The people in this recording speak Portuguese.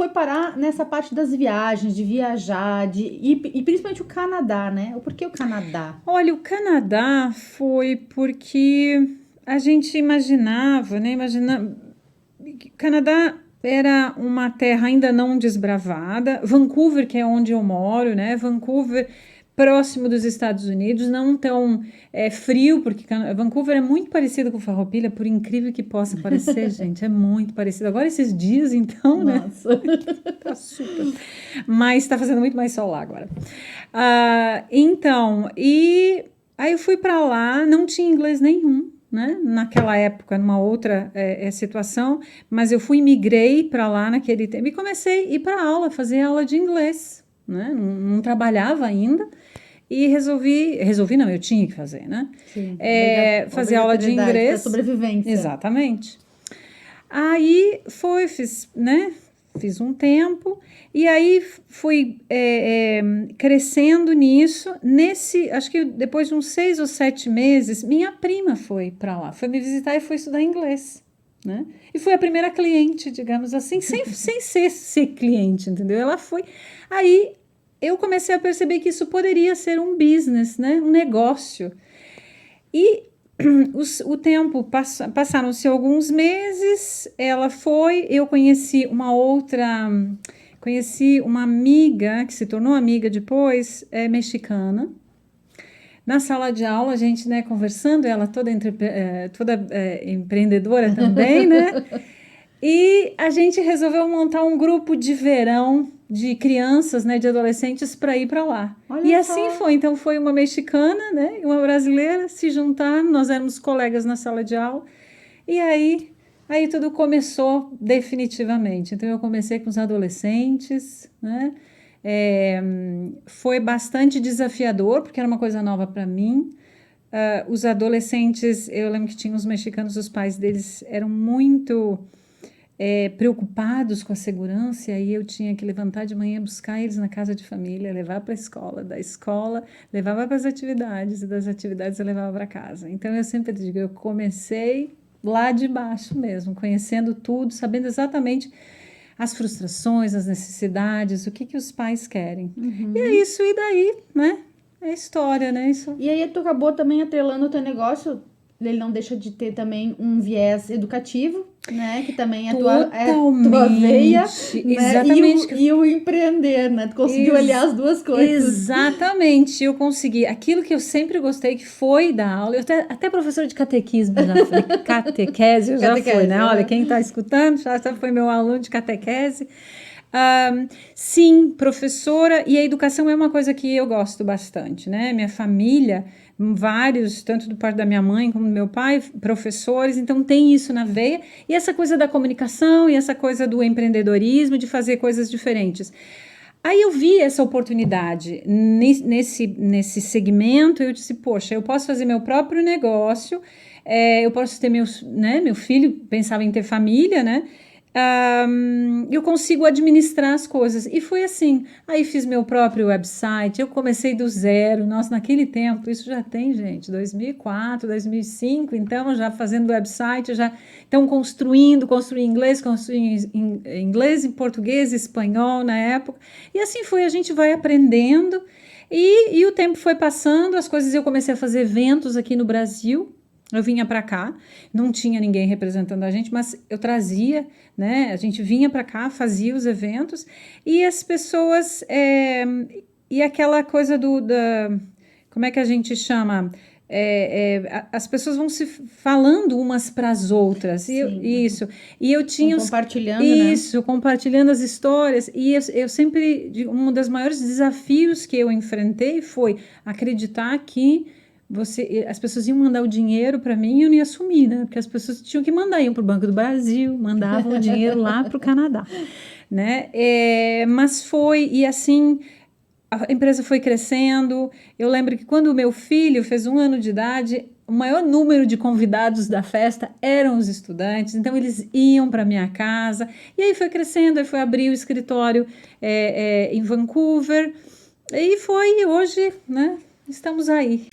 foi parar nessa parte das viagens, de viajar, e principalmente o Canadá, né? Por que o Canadá? Olha, o Canadá foi porque a gente imaginava, né? Canadá era uma terra ainda não desbravada. Vancouver, que é onde eu moro, né? Vancouver, próximo dos Estados Unidos, não tão frio, porque Vancouver é muito parecido com Farroupilha, por incrível que possa parecer, gente, é muito parecido. Agora esses dias, então, né? Nossa. Tá super. Mas tá fazendo muito mais sol lá agora. E aí eu fui para lá, não tinha inglês nenhum, né? Naquela época, numa outra situação, mas eu migrei para lá naquele tempo e comecei a ir para aula, fazer aula de inglês, né? Não trabalhava ainda e resolvi não, eu tinha que fazer, né? Sim, Fazer aula de inglês. para sobrevivência. Exatamente. Aí fiz um tempo e aí fui crescendo nisso. Acho que depois de uns 6 ou 7 meses, minha prima foi para lá, foi me visitar e foi estudar inglês, né? E foi a primeira cliente, digamos assim, sem ser cliente, entendeu? Ela foi. Aí eu comecei a perceber que isso poderia ser um business, né? Um negócio. E o tempo passaram-se alguns meses, eu conheci uma amiga que se tornou amiga depois, mexicana. Na sala de aula, a gente, né, conversando, ela toda empreendedora também, né? E a gente resolveu montar um grupo de verão de crianças, né, de adolescentes para ir para lá. Olha E só. assim foi. Então foi uma mexicana, né, e uma brasileira se juntaram. Nós éramos colegas na sala de aula. E aí tudo começou definitivamente. Então eu comecei com os adolescentes, né? Foi bastante desafiador porque era uma coisa nova para mim. Os adolescentes, eu lembro que tinha os mexicanos, os pais deles eram muito preocupados com a segurança, e aí eu tinha que levantar de manhã, buscar eles na casa de família, levar para a escola, da escola levava para as atividades, e das atividades eu levava para casa. Então eu sempre digo, eu comecei lá de baixo mesmo, conhecendo tudo, sabendo exatamente as frustrações, as necessidades, o que os pais querem. E é isso, e daí, né? É história, né? Isso. E aí tu acabou também atrelando o teu negócio, ele não deixa de ter também um viés educativo, né? Que também é tua veia, né? Exatamente. E o empreender, né? Tu conseguiu aliar as duas coisas. Exatamente, eu consegui. Aquilo que eu sempre gostei, que foi dar aula, eu até professora de catequismo já fui, catequese eu já fui, né? Olha, quem está escutando já foi meu aluno de catequese. Sim, professora, e a educação é uma coisa que eu gosto bastante, né? Minha família, vários, tanto do parte da minha mãe como do meu pai, professores, então tem isso na veia, e essa coisa da comunicação, e essa coisa do empreendedorismo, de fazer coisas diferentes. Aí eu vi essa oportunidade nesse segmento, eu disse, poxa, eu posso fazer meu próprio negócio, eu posso ter meu filho pensava em ter família, né? Eu consigo administrar as coisas. E foi assim. Aí fiz meu próprio website, eu comecei do zero. Nossa, naquele tempo, isso já tem, gente, 2004, 2005, então já fazendo website, então construí inglês, em português, espanhol na época. E assim foi, a gente vai aprendendo. E o tempo foi passando, eu comecei a fazer eventos aqui no Brasil. Eu vinha para cá, não tinha ninguém representando a gente, mas eu trazia, né? A gente vinha para cá, fazia os eventos e as pessoas e aquela coisa como é que a gente chama? As pessoas vão se falando umas para as outras. Isso. E eu tinha compartilhando, isso, né? Compartilhando as histórias. E eu sempre, um dos maiores desafios que eu enfrentei foi acreditar que as pessoas iam mandar o dinheiro para mim e eu não ia assumir, né? Porque as pessoas tinham que mandar, iam para o Banco do Brasil, mandavam o dinheiro lá para o Canadá, né? Mas e assim, a empresa foi crescendo. Eu lembro que quando o meu filho fez 1 ano de idade, o maior número de convidados da festa eram os estudantes, então eles iam para minha casa, e aí foi crescendo, aí foi abrir o escritório em Vancouver, e hoje, né? Estamos aí.